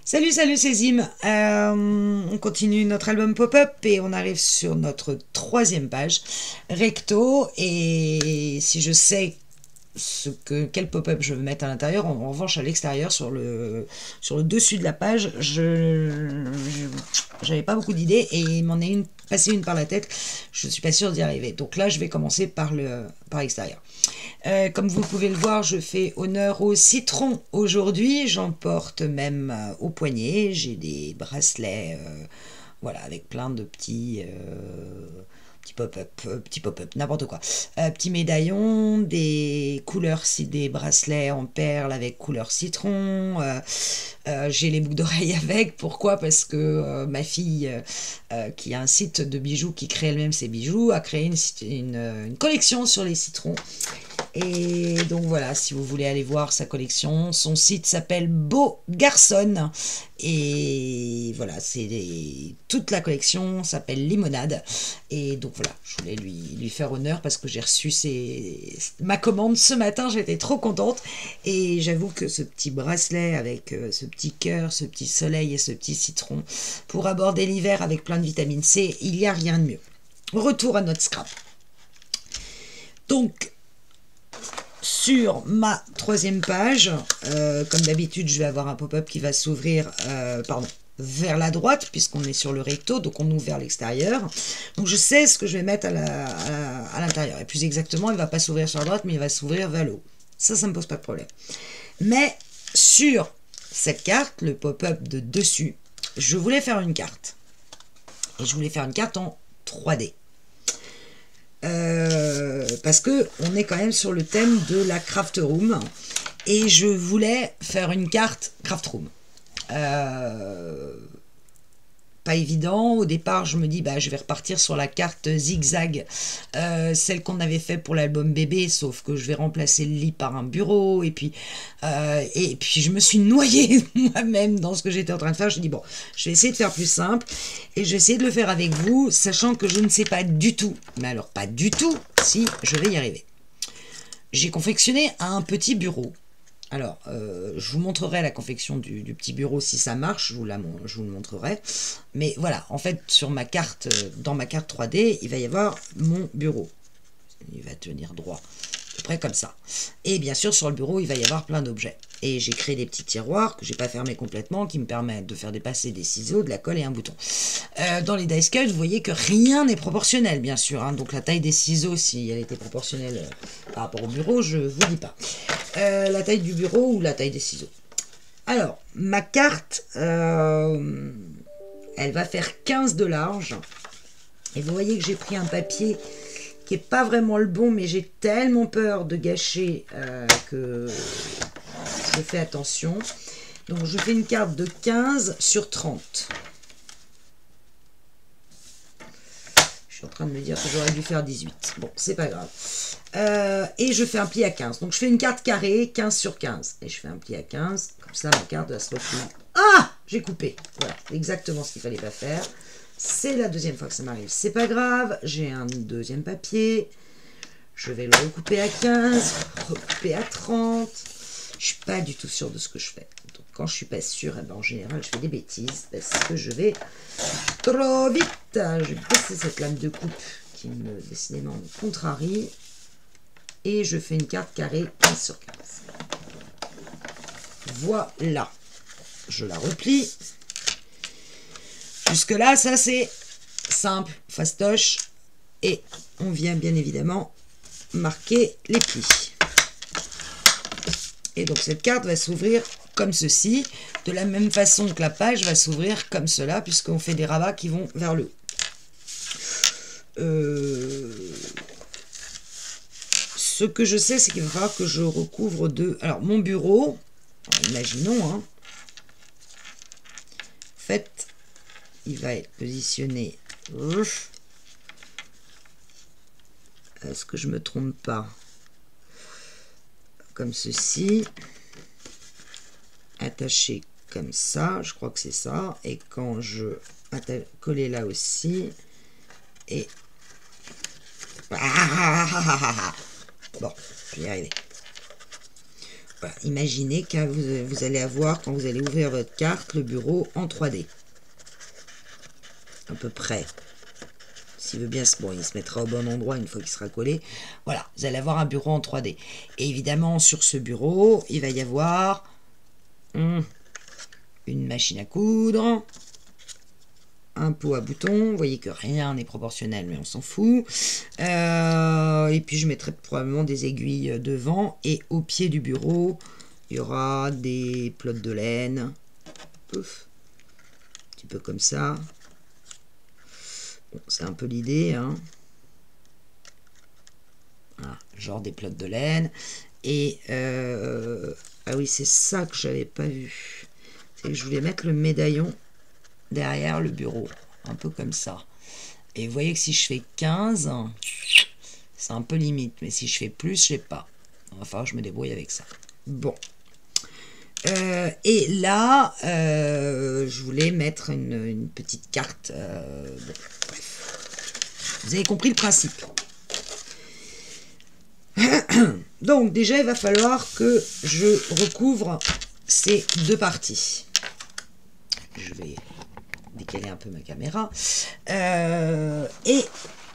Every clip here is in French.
Salut, salut, c'est Zim. On continue notre album pop-up et on arrive sur notre troisième page, recto. Et si je sais quel pop-up je veux mettre à l'intérieur, en revanche à l'extérieur, sur le dessus de la page, j'avais pas beaucoup d'idées et il m'en est passé une par la tête. Je suis pas sûre d'y arriver. Donc là, je vais commencer par l'extérieur. Comme vous pouvez le voir, je fais honneur au citron aujourd'hui. J'en porte même au poignet. J'ai des bracelets, voilà, avec plein de petits pop-up, n'importe quoi. Petits médaillons, des couleurs, des bracelets en perles avec couleur citron. J'ai les boucles d'oreilles avec. Pourquoi? Parce que ma fille, qui a un site de bijoux qui crée elle-même ses bijoux, a créé une collection sur les citrons. Et donc voilà, si vous voulez aller voir sa collection, son site s'appelle Beau Garçon. Et voilà, toute la collection s'appelle Limonade. Et donc voilà, je voulais lui faire honneur parce que j'ai reçu ma commande ce matin, j'étais trop contente. Et j'avoue que ce petit bracelet avec ce petit cœur, ce petit soleil et ce petit citron, pour aborder l'hiver avec plein de vitamine C, il n'y a rien de mieux. Retour à notre scrap. Donc, sur ma troisième page, comme d'habitude, je vais avoir un pop-up qui va s'ouvrir vers la droite, puisqu'on est sur le recto, donc on ouvre vers l'extérieur. Donc je sais ce que je vais mettre à l'intérieur. Et plus exactement, il ne va pas s'ouvrir sur la droite, mais il va s'ouvrir vers le haut. Ça ne me pose pas de problème. Mais sur cette carte, le pop-up de dessus, je voulais faire une carte. Et je voulais faire une carte en 3D. Parce que on est quand même sur le thème de la craft room et je voulais faire une carte craft room. Pas évident. Au départ, je me dis, je vais repartir sur la carte zigzag, celle qu'on avait fait pour l'album bébé, sauf que je vais remplacer le lit par un bureau. Et puis je me suis noyée moi-même dans ce que j'étais en train de faire. Je me dis, bon, je vais essayer de faire plus simple et je vais essayer de le faire avec vous, sachant que je ne sais pas du tout, mais alors pas du tout, si je vais y arriver. J'ai confectionné un petit bureau. Alors, je vous montrerai la confection du petit bureau si ça marche, je vous le montrerai. Mais voilà, en fait, sur ma carte, dans ma carte 3D, il va y avoir mon bureau. Il va tenir droit, à peu près comme ça. Et bien sûr, sur le bureau, il va y avoir plein d'objets. Et j'ai créé des petits tiroirs que j'ai pas fermés complètement, qui me permettent de faire dépasser des ciseaux, de la colle et un bouton. Dans les dice cuts, vous voyez que rien n'est proportionnel, bien sûr. Hein. Donc la taille des ciseaux, si elle était proportionnelle par rapport au bureau, je vous dis pas. La taille du bureau ou la taille des ciseaux. Alors, ma carte, elle va faire 15 de large. Et vous voyez que j'ai pris un papier qui n'est pas vraiment le bon, mais j'ai tellement peur de gâcher que je fais attention. Donc, je fais une carte de 15 sur 30. Je suis en train de me dire que j'aurais dû faire 18. Bon, c'est pas grave. Et je fais un pli à 15. Donc, je fais une carte carrée, 15 sur 15. Et je fais un pli à 15. Comme ça, ma carte va se retrouver. Ah! J'ai coupé. Voilà, exactement ce qu'il fallait pas faire. C'est la deuxième fois que ça m'arrive. C'est pas grave. J'ai un deuxième papier. Je vais le recouper à 15. Recouper à 30. Je suis pas du tout sûre de ce que je fais. Donc, quand je suis pas sûre, en général, je fais des bêtises. Parce que je vais trop vite. Je vais baisser cette lame de coupe qui me, décidément, me contrarie. Et je fais une carte carrée 15 sur 15. Voilà. Je la replie. Jusque-là, ça c'est simple, fastoche. Et on vient bien évidemment marquer les plis. Et donc cette carte va s'ouvrir comme ceci, de la même façon que la page va s'ouvrir comme cela, puisqu'on fait des rabats qui vont vers le haut. Ce que je sais, c'est qu'il va falloir que je recouvre de... Alors, mon bureau, imaginons, hein, en fait, il va être positionné... Est-ce que je ne me trompe pas? Comme ceci. Attaché comme ça, je crois que c'est ça. Et quand je coller là aussi, et... Bon, je vais y arriver. Voilà, imaginez que vous allez avoir, quand vous allez ouvrir votre carte, le bureau en 3D. À peu près. S'il veut bien, bon, il se mettra au bon endroit une fois qu'il sera collé. Voilà, vous allez avoir un bureau en 3D. Et évidemment, sur ce bureau, il va y avoir une machine à coudre, un pot à boutons. Vous voyez que rien n'est proportionnel, mais on s'en fout. Et puis, je mettrai probablement des aiguilles devant. Et au pied du bureau, il y aura des pelotes de laine. Pouf. Un petit peu comme ça. Bon, c'est un peu l'idée, hein. Voilà, genre des pelotes de laine. Et ah oui, c'est ça que j'avais pas vu. C'est que je voulais mettre le médaillon derrière le bureau, un peu comme ça. Et vous voyez que si je fais 15, c'est un peu limite, mais si je fais plus, je sais pas. Il va falloir que je me débrouille avec ça. Bon. Et là, je voulais mettre une petite carte. Bon, bref. Vous avez compris le principe. Donc déjà, il va falloir que je recouvre ces deux parties. Je vais décaler un peu ma caméra. Et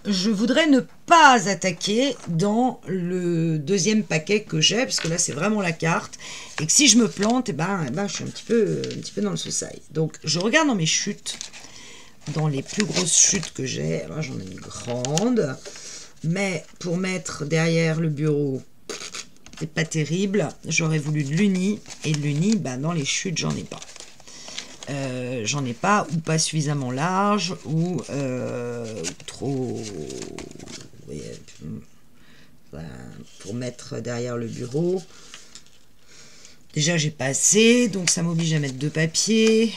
je voudrais ne pas attaquer dans le deuxième paquet que j'ai, parce que là, c'est vraiment la carte. Et que si je me plante, je suis un petit peu dans le soussail. Donc, je regarde dans mes chutes, dans les plus grosses chutes que j'ai. Moi, j'en ai une grande. Mais pour mettre derrière le bureau, c'est pas terrible. J'aurais voulu de l'uni. Et de l'uni, dans les chutes, j'en ai pas. Ou pas suffisamment large, ou trop... pour mettre derrière le bureau. Déjà, j'ai pas assez, donc ça m'oblige à mettre 2 papiers.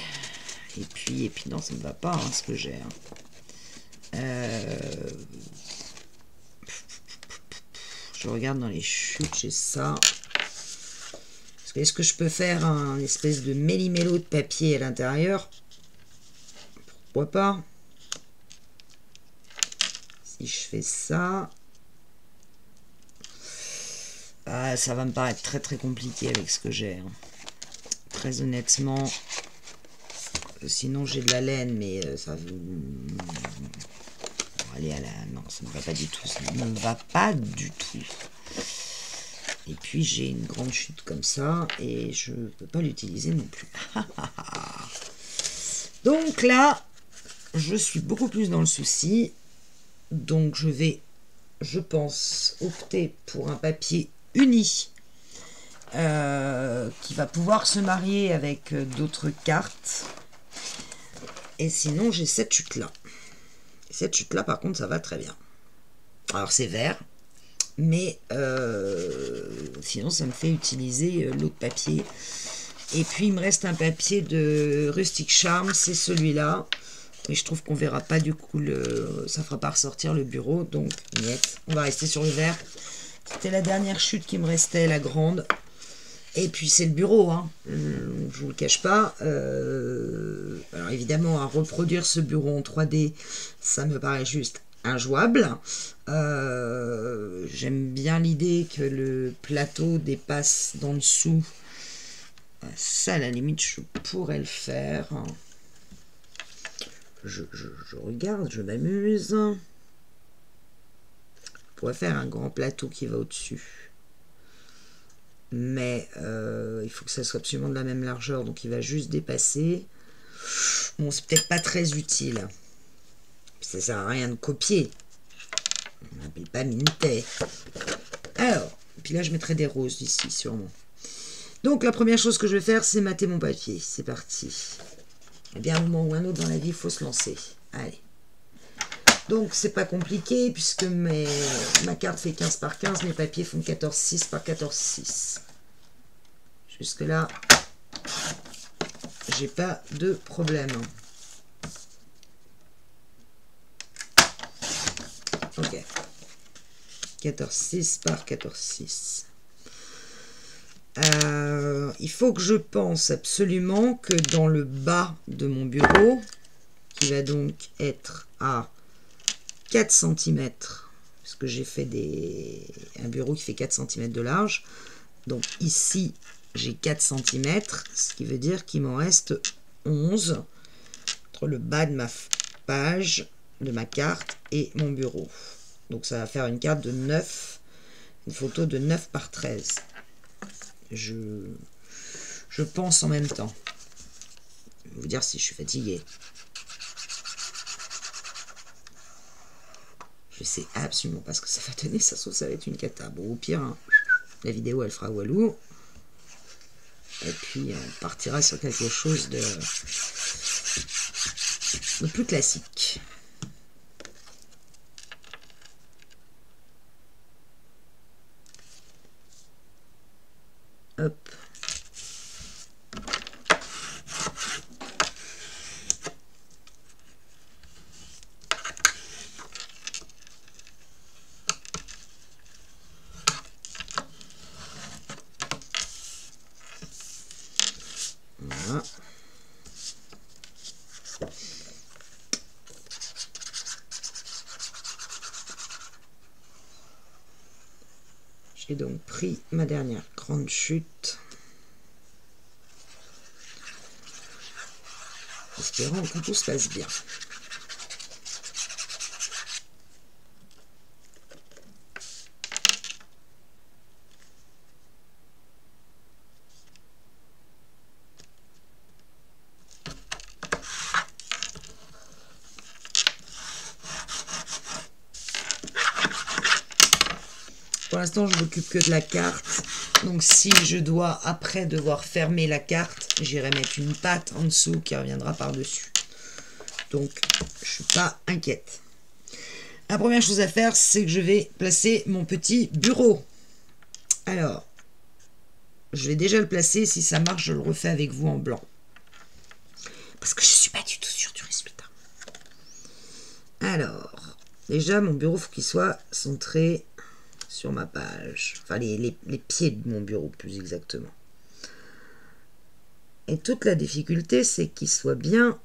Et puis non, ça me va pas, hein, ce que j'ai. Je regarde dans les chutes, j'ai ça. Est-ce que je peux faire un espèce de méli-mélo de papier à l'intérieur? Pourquoi pas? Si je fais ça... ça va me paraître très très compliqué avec ce que j'ai. Hein. Très honnêtement. Sinon j'ai de la laine, mais ça... Allez, non, ça ne va pas du tout. Ça ne va pas du tout. Et puis j'ai une grande chute comme ça et je ne peux pas l'utiliser non plus. Donc là, je suis beaucoup plus dans le souci. Donc je vais, je pense, opter pour un papier uni qui va pouvoir se marier avec d'autres cartes. Et sinon, j'ai cette chute-là. Cette chute-là, par contre, ça va très bien. Alors c'est vert. Mais sinon ça me fait utiliser l'autre papier. Et puis il me reste un papier de Rustic Charm, c'est celui-là. Mais je trouve qu'on verra pas du coup, ça fera pas ressortir le bureau. Donc niet, on va rester sur le vert. C'était la dernière chute qui me restait, la grande. Et puis c'est le bureau, hein. Je vous le cache pas. Alors évidemment, à reproduire ce bureau en 3D, ça me paraît juste injouable. J'aime bien l'idée que le plateau dépasse d'en dessous. Ça, à la limite, je pourrais le faire. Je regarde, je m'amuse. Je pourrais faire un grand plateau qui va au-dessus. Mais il faut que ça soit absolument de la même largeur, donc il va juste dépasser. Bon, c'est peut-être pas très utile. Ça sert à rien de copier. On n'appelle pas Minté. Alors, puis là je mettrai des roses ici, sûrement. Donc la première chose que je vais faire, c'est mater mon papier. C'est parti. Et bien, à un moment ou un autre dans la vie, il faut se lancer. Allez. Donc c'est pas compliqué, puisque ma carte fait 15 par 15, mes papiers font 14,6 par 14,6. Jusque là, j'ai pas de problème. Ok. 14,6 par 14,6. Il faut que je pense absolument que dans le bas de mon bureau, qui va donc être à 4 cm, parce que j'ai fait un bureau qui fait 4 cm de large, Donc ici, j'ai 4 cm, ce qui veut dire qu'il m'en reste 11 entre le bas de ma page, de ma carte et mon bureau. Donc ça va faire une carte de 9, une photo de 9 par 13. Je pense en même temps. Je vais vous dire si je suis fatiguée. Je sais absolument pas ce que ça va donner, ça se trouve ça va être une cata. Bon, au pire, hein, la vidéo elle fera walou. Et puis on partira sur quelque chose de plus classique. Hop. Voilà. J'ai donc pris ma dernière grande chute. Espérons que tout se passe bien. Pour l'instant, je m'occupe que de la carte. Donc, si je dois après devoir fermer la carte, j'irai mettre une patte en dessous qui reviendra par-dessus. Donc, je suis pas inquiète. La première chose à faire, c'est que je vais placer mon petit bureau. Alors, je vais déjà le placer. Si ça marche, je le refais avec vous en blanc. Parce que je suis pas du tout sûre du résultat. Alors, déjà, mon bureau, il faut qu'il soit centré sur ma page, enfin les pieds de mon bureau plus exactement. Et toute la difficulté, c'est qu'il soit bien,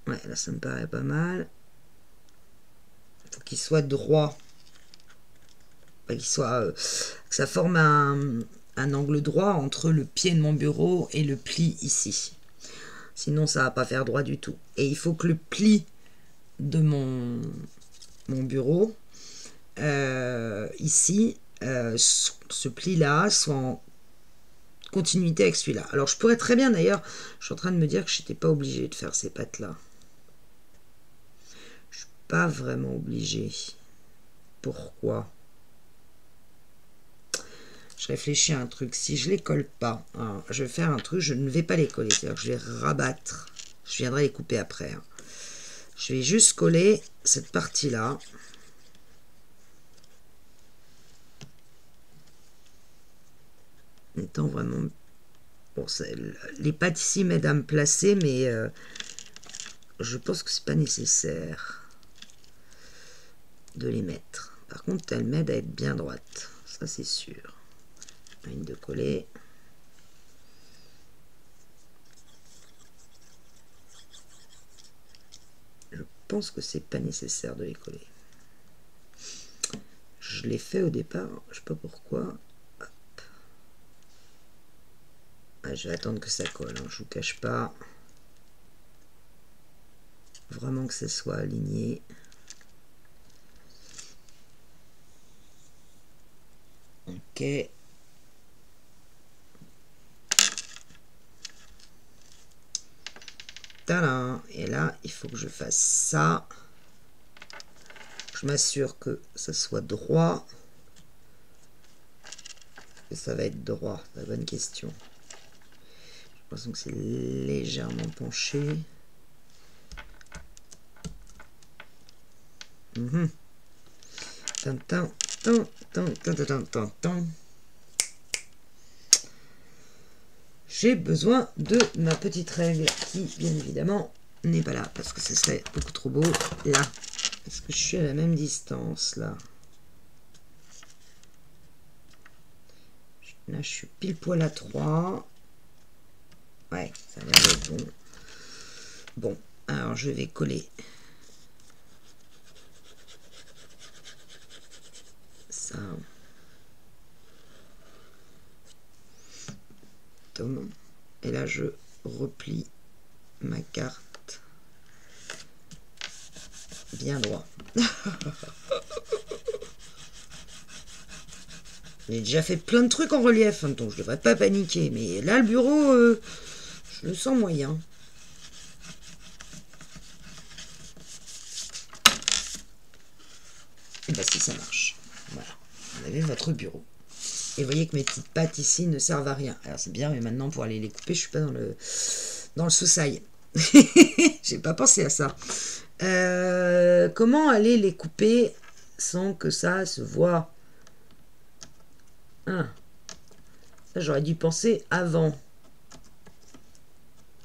ouais, là ça me paraît pas mal, il faut qu'il soit droit, enfin, qu'il soit, que ça forme un angle droit entre le pied de mon bureau et le pli ici, sinon ça va pas faire droit du tout. Et il faut que le pli de mon bureau ici, ce pli-là soit en continuité avec celui-là. Alors, je pourrais très bien, d'ailleurs, je suis en train de me dire que je n'étais pas obligée de faire ces pattes-là. Je suis pas vraiment obligée. Pourquoi? Je réfléchis à un truc. Si je les colle pas, hein, je vais faire un truc, je ne vais pas les coller. C'est-à-dire que je vais rabattre. Je viendrai les couper après. Hein. Je vais juste coller cette partie-là. Étant vraiment... Bon, les pattes ici m'aident à me placer, mais je pense que c'est pas nécessaire de les mettre. Par contre, elles m'aident à être bien droite. Ça, c'est sûr. Une de coller. Je pense que c'est pas nécessaire de les coller. Je l'ai fait au départ, je sais pas pourquoi. Ah, je vais attendre que ça colle, hein, je vous cache pas. Vraiment que ça soit aligné. Ok. Tadam. Et là, il faut que je fasse ça. Je m'assure que ça soit droit. Et ça va être droit, c'est la bonne question. J'ai l'impression que c'est légèrement penché. J'ai besoin de ma petite règle qui, bien évidemment, n'est pas là parce que ce serait beaucoup trop beau là. Est-ce que je suis à la même distance là? Là, je suis pile poil à 3. Ouais, ça a l'air d'être bon. Bon, alors je vais coller ça. datum. Et là, je replie ma carte bien droit. J'ai déjà fait plein de trucs en relief, hein, donc je devrais pas paniquer. Mais là, le bureau, je le sens moyen. Et bah si ça marche. Voilà, vous avez votre bureau. Et vous voyez que mes petites pattes ici ne servent à rien. Alors c'est bien, mais maintenant pour aller les couper, je suis pas dans le sous-sail. J'ai pas pensé à ça. Comment aller les couper sans que ça se voit? Ah. Ça j'aurais dû penser avant.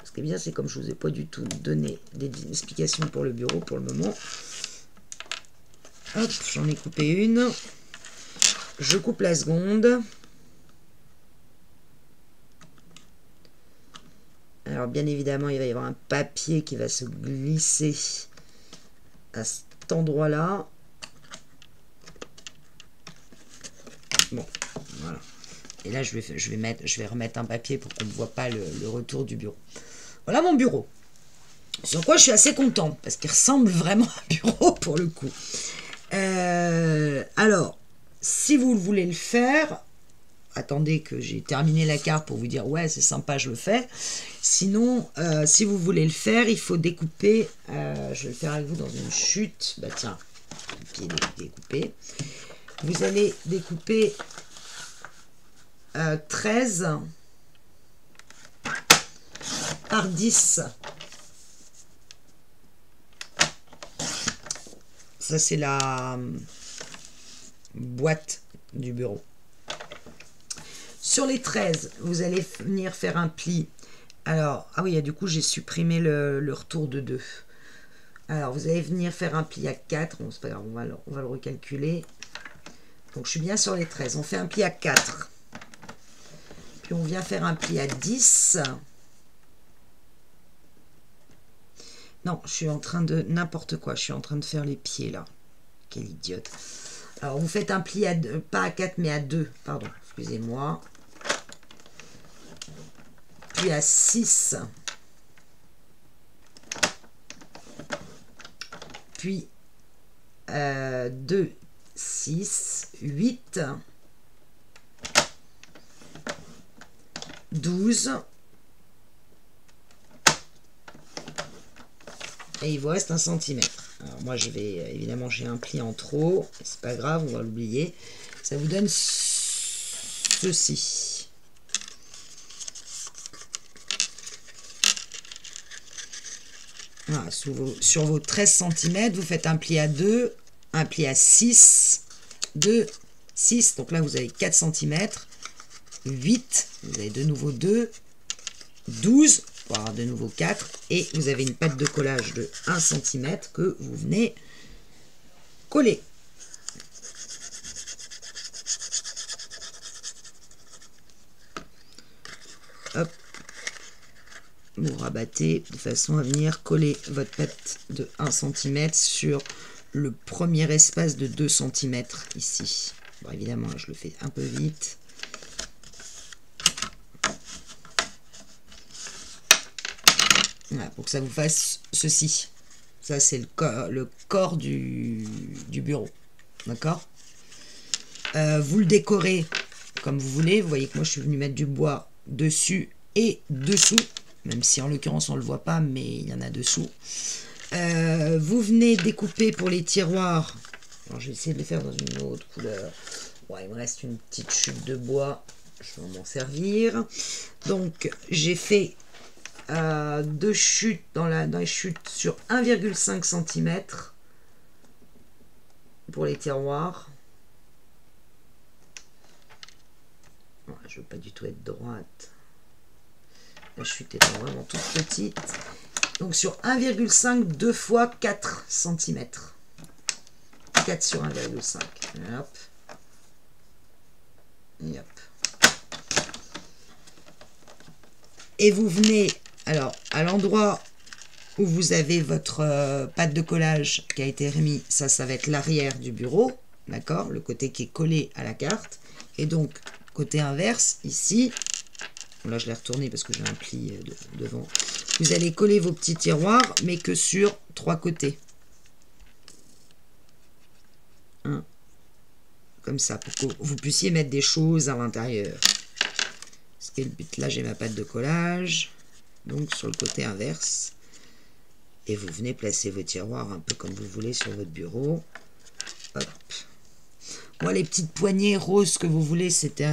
Ce qui est bien, c'est comme je vous ai pas du tout donné des explications pour le bureau pour le moment. Hop, j'en ai coupé une. Je coupe la seconde. Alors bien évidemment, il va y avoir un papier qui va se glisser à cet endroit-là. Bon, voilà. Et là, je vais remettre un papier pour qu'on ne voit pas le retour du bureau. Voilà mon bureau. Sur quoi je suis assez contente, parce qu'il ressemble vraiment à un bureau pour le coup. Alors, si vous voulez le faire, attendez que j'ai terminé la carte pour vous dire ouais c'est sympa, je le fais. Sinon, si vous voulez le faire, il faut découper. Je vais le faire avec vous dans une chute. Bah tiens, le pied découpé. Vous allez découper 13 par 10. Ça, c'est la boîte du bureau. Sur les 13, vous allez venir faire un pli. Alors, ah oui, du coup, j'ai supprimé le retour de 2. Alors, vous allez venir faire un pli à 4. Bon, c'est pas grave, on va le recalculer. Donc, je suis bien sur les 13. On fait un pli à 4. Puis, on vient faire un pli à 10. Non, je suis en train de... N'importe quoi, je suis en train de faire les pieds, là. Quelle idiote. Alors, vous faites un pli à 2, pas à 4, mais à 2. Pardon, excusez-moi. Puis à 6. Puis 2, 6, 8. 12. Et il vous reste 1 cm. Alors moi je vais, évidemment j'ai un pli en trop, c'est pas grave, on va l'oublier. Ça vous donne ceci. Voilà, sur vos 13 cm, vous faites un pli à 2, un pli à 6, 2, 6, donc là vous avez 4 cm, 8, vous avez de nouveau 2, 12, pour avoir de nouveau 4, et vous avez une pâte de collage de 1 cm que vous venez coller. Hop. Vous rabattez de façon à venir coller votre pâte de 1 cm sur le premier espace de 2 cm ici. Bon, évidemment, là, je le fais un peu vite. Voilà, pour que ça vous fasse ceci. Ça, c'est le corps du bureau. D'accord? Vous le décorez comme vous voulez. Vous voyez que moi, je suis venu mettre du bois dessus et dessous. Même si, en l'occurrence, on ne le voit pas, mais il y en a dessous. Vous venez découper pour les tiroirs. Alors, je vais essayer de les faire dans une autre couleur. Ouais, il me reste une petite chute de bois. Je vais m'en servir. Donc, j'ai fait... 2 chutes dans les chutes sur 1,5 cm pour les tiroirs. Bon, je ne veux pas du tout être droite. La chute étant vraiment toute petite. Donc sur 1,5, 2 fois 4 cm. 4 sur 1,5. Hop. Et hop. Et vous venez... Alors, à l'endroit où vous avez votre pâte de collage qui a été remis, ça va être l'arrière du bureau, d'accord? Le côté qui est collé à la carte. Et donc, côté inverse, ici, Là, je l'ai retourné parce que j'ai un pli devant. Vous allez coller vos petits tiroirs, mais que sur 3 côtés. Comme ça, pour que vous puissiez mettre des choses à l'intérieur. Ce qui est le but. Là, j'ai ma pâte de collage. Donc, sur le côté inverse. Et vous venez placer vos tiroirs un peu comme vous voulez sur votre bureau. Hop. Moi, les petites poignées roses que vous voulez, c'était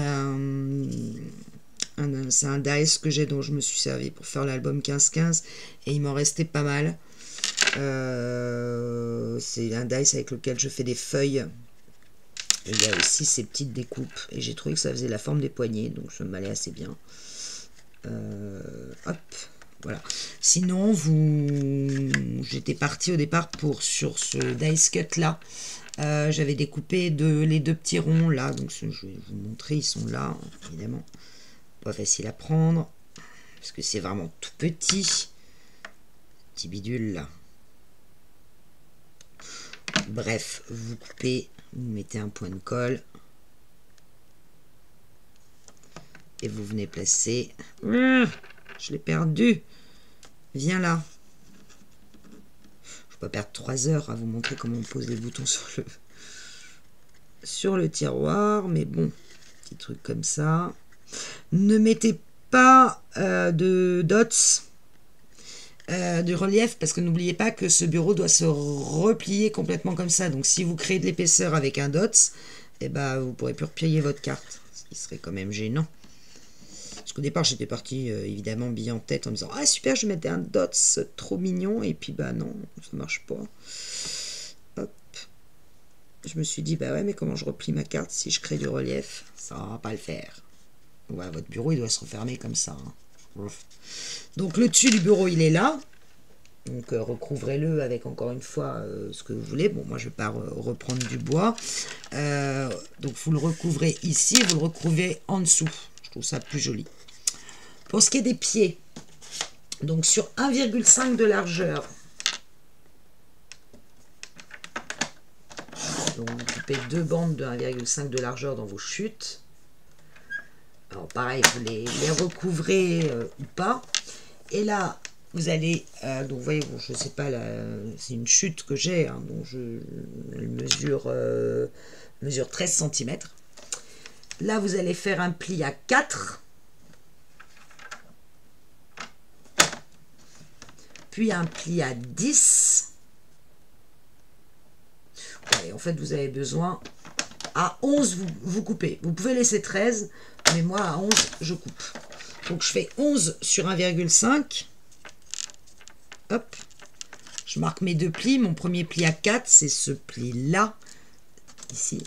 c'est un dice que j'ai dont je me suis servi pour faire l'album 15-15. Et il m'en restait pas mal. C'est un dice avec lequel je fais des feuilles. Et il y a aussi ces petites découpes. Et j'ai trouvé que ça faisait la forme des poignets. Donc ça m'allait assez bien. Hop. Voilà. Sinon, j'étais partie au départ sur ce dice cut là. J'avais découpé les 2 petits ronds là. Donc je vais vous montrer. Ils sont là, évidemment. Pas facile à prendre. Parce que c'est vraiment tout petit. Petit bidule là. Bref, vous coupez. Vous mettez un point de colle. Et vous venez placer. Je l'ai perdu. Viens là. Je ne vais pas perdre 3 heures à vous montrer comment on pose les boutons sur le tiroir. Mais bon, petit truc comme ça. Ne mettez pas de dots, de relief, parce que n'oubliez pas que ce bureau doit se replier complètement comme ça. Donc si vous créez de l'épaisseur avec un dots, eh ben, vous ne pourrez plus replier votre carte. Ce qui serait quand même gênant. Parce qu'au départ, j'étais partie évidemment bille en tête en me disant « Ah super, je mettais un dots trop mignon. » Et puis bah non, ça marche pas. Hop. Je me suis dit « Bah ouais, mais comment je replie ma carte si je crée du relief? Ça va pas le faire. » Voilà, votre bureau, il doit se refermer comme ça. Hein. Donc le dessus du bureau, il est là. Donc recouvrez-le avec encore une fois ce que vous voulez. Bon, moi je ne vais pas reprendre du bois. Donc vous le recouvrez ici et vous le recouvrez en dessous. Je trouve ça plus joli. Pour ce qui est des pieds, donc sur 1,5 de largeur, donc vous coupez 2 bandes de 1,5 de largeur dans vos chutes. Alors pareil, vous les recouvrez ou pas. Et là, vous allez, donc vous voyez, bon, je ne sais pas, c'est une chute que j'ai, hein, donc elle mesure 13 cm. Là, vous allez faire un pli à 4. Puis un pli à 10. Ouais, en fait, vous avez besoin, à 11, vous coupez. Vous pouvez laisser 13, mais moi, à 11, je coupe. Donc, je fais 11 sur 1,5. Hop. Je marque mes 2 plis. Mon premier pli à 4, c'est ce pli-là. Ici.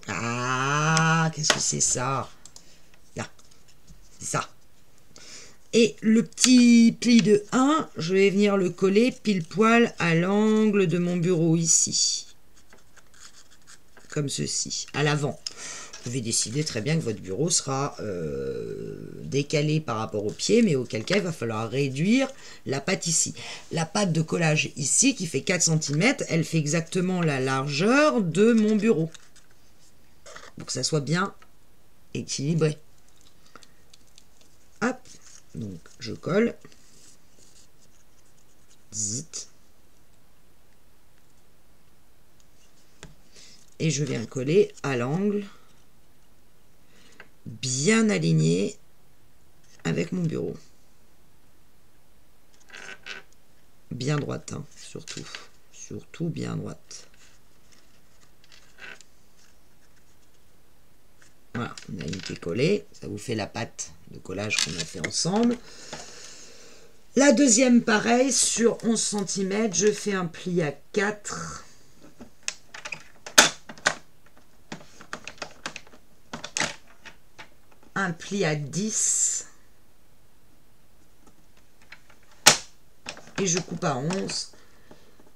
Ah, qu'est-ce que c'est ça? Là. C'est ça. Et le petit pli de 1, je vais venir le coller pile poil à l'angle de mon bureau ici. Comme ceci, à l'avant. Vous pouvez décider très bien que votre bureau sera décalé par rapport au pied, mais auquel cas il va falloir réduire la pâte ici. La pâte de collage ici, qui fait 4 cm, elle fait exactement la largeur de mon bureau. Pour que ça soit bien équilibré. Hop, donc je colle. Zit. Et je viens coller à l'angle, bien aligné avec mon bureau. Bien droite, hein, surtout. Surtout bien droite. Voilà, on a une qui est collée. Ça vous fait la pâte de collage qu'on a fait ensemble. La deuxième, pareil, sur 11 cm, je fais un pli à 4. Un pli à 10. Et je coupe à 11.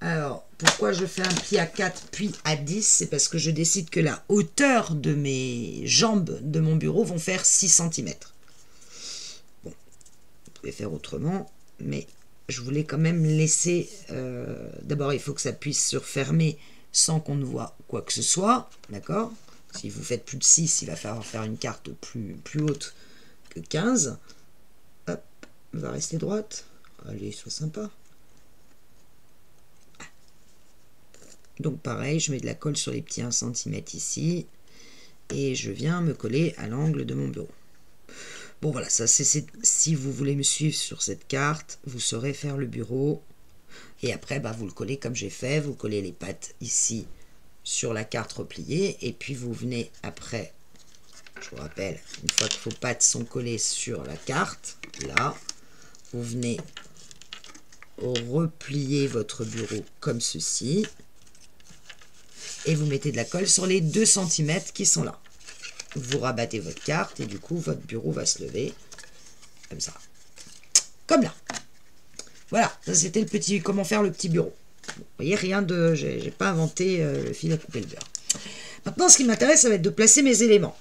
Alors, pourquoi je fais un pli à 4 puis à 10? C'est parce que je décide que la hauteur de mes jambes de mon bureau vont faire 6 cm. Bon, vous pouvez faire autrement, mais je voulais quand même laisser... D'abord, il faut que ça puisse se refermer sans qu'on ne voit quoi que ce soit, d'accord? Si vous faites plus de 6, il va falloir faire une carte plus haute que 15. va rester droite. Allez, sois sympa. Donc pareil, je mets de la colle sur les petits 1 cm ici. Et je viens me coller à l'angle de mon bureau. Bon voilà, ça c'est si vous voulez me suivre sur cette carte, vous saurez faire le bureau. Et après, bah, vous le collez comme j'ai fait. Vous collez les pattes ici sur la carte repliée. Et puis vous venez après, je vous rappelle, une fois que vos pattes sont collées sur la carte, là, vous venez replier votre bureau comme ceci. Et vous mettez de la colle sur les 2 cm qui sont là. Vous rabattez votre carte et du coup, votre bureau va se lever comme ça. Comme là. Voilà, ça c'était le petit, comment faire le petit bureau. Vous voyez, rien de, j'ai pas inventé le fil à couper le beurre. Maintenant, ce qui m'intéresse, ça va être de placer mes éléments.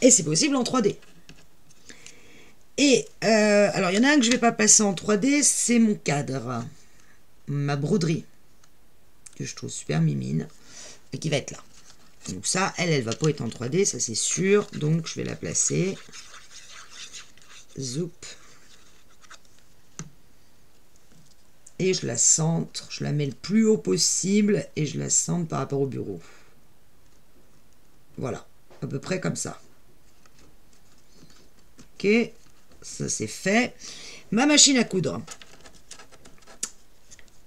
Et c'est possible en 3D. Et, alors, il y en a un que je ne vais pas passer en 3D, c'est mon cadre. Ma broderie. Que je trouve super mimine. Et qui va être là. Donc ça, elle va pas être en 3D, ça c'est sûr. Donc, je vais la placer. Zoup. Et je la centre. Je la mets le plus haut possible. Et je la centre par rapport au bureau. Voilà. À peu près comme ça. Ok. Ça c'est fait. Ma machine à coudre.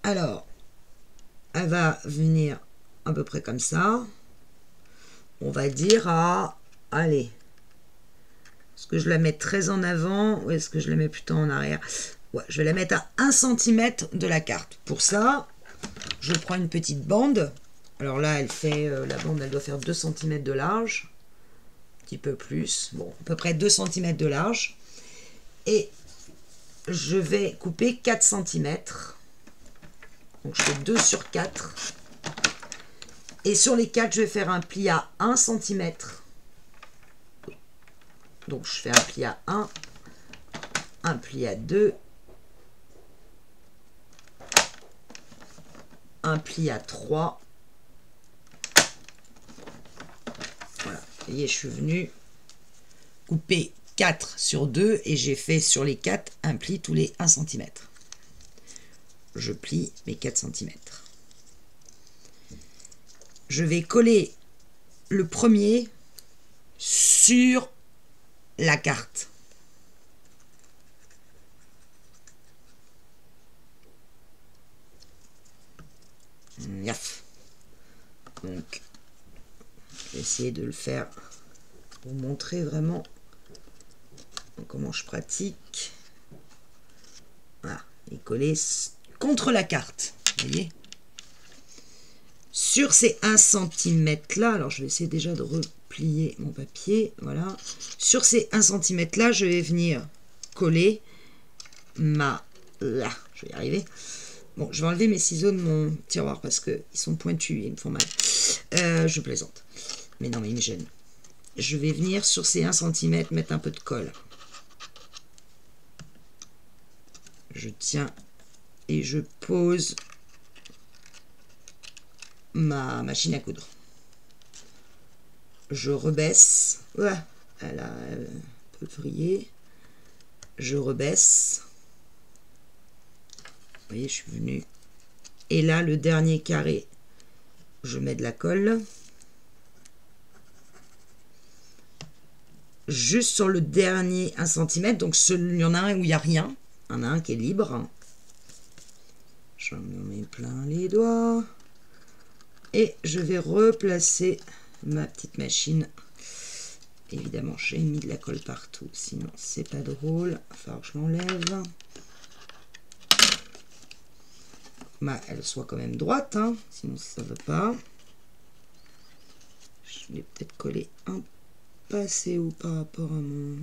Alors, elle va venir à peu près comme ça. On va dire à... Allez. Est-ce que je la mets très en avant ou est-ce que je la mets plutôt en arrière? Ouais, je vais la mettre à 1 cm de la carte. Pour ça, je prends une petite bande. Alors là, elle fait... la bande, elle doit faire 2 cm de large. Un petit peu plus. Bon, à peu près 2 cm de large. Et je vais couper 4 cm. Donc je fais 2 sur 4. Et sur les 4, je vais faire un pli à 1 cm. Donc je fais un pli à 1, un pli à 2, un pli à 3. Voilà, vous voyez, je suis venu couper 4 sur 2 et j'ai fait sur les 4 un pli tous les 1 cm. Je plie mes 4 cm. Je vais coller le premier sur la carte. Yaf. Donc, je vais essayer de le faire pour vous montrer vraiment comment je pratique. Voilà, et coller contre la carte, vous voyez. Sur ces 1 cm là, alors je vais essayer déjà de replier mon papier, voilà. Sur ces 1 cm là, je vais venir coller ma... Là, je vais y arriver. Bon, je vais enlever mes ciseaux de mon tiroir parce qu'ils sont pointus et ils me font mal. Je plaisante. Mais non, mais ils me gênent. Je vais venir sur ces 1 cm mettre un peu de colle. Je tiens et je pose ma machine à coudre. Je rebaisse. Ouais, elle a un peu vrillé. Je rebaisse. Vous voyez, je suis venu. Et là, le dernier carré, je mets de la colle. Juste sur le dernier 1 cm. Donc, il y en a un où il n'y a rien. Il y en a un qui est libre. J'en mets plein les doigts. Et je vais replacer ma petite machine. Évidemment, j'ai mis de la colle partout. Sinon, c'est pas drôle. Il va falloir que je l'enlève. Elle soit quand même droite, hein, sinon ça ne va pas. Je vais peut-être coller un pas assez haut par rapport à mon...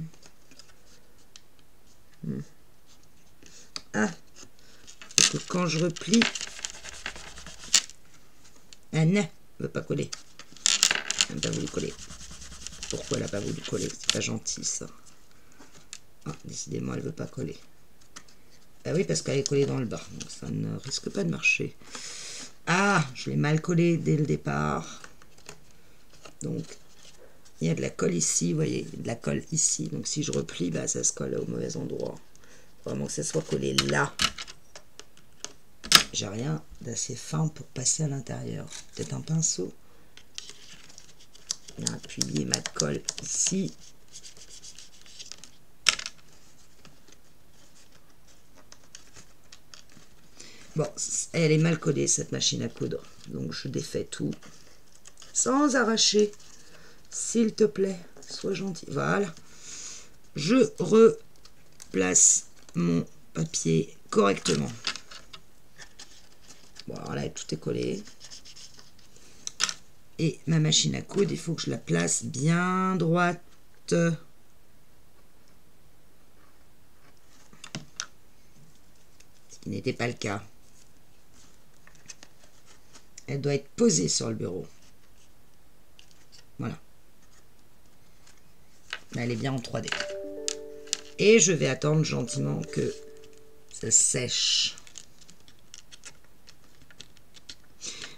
Ah, parce que quand je replie... Ah non, elle ne veut pas coller. Elle n'a pas voulu coller. Pourquoi elle n'a pas voulu coller? C'est pas gentil ça. Ah, décidément, elle ne veut pas coller. Ah oui, parce qu'elle est collée dans le bas. Donc ça ne risque pas de marcher. Ah, je l'ai mal collé dès le départ. Donc, il y a de la colle ici, vous voyez, de la colle ici. Donc si je replie, bah, ça se colle au mauvais endroit. Vraiment que ça soit collé là. J'ai rien d'assez fin pour passer à l'intérieur. Peut-être un pinceau. Et appuyer ma colle ici. Bon, elle est mal collée cette machine à coudre. Donc je défais tout. Sans arracher. S'il te plaît, sois gentil. Voilà. Je replace mon papier correctement. Voilà, tout est collé. Et ma machine à coudre, il faut que je la place bien droite. Ce qui n'était pas le cas. Elle doit être posée sur le bureau. Voilà. Elle est bien en 3D. Et je vais attendre gentiment que ça sèche.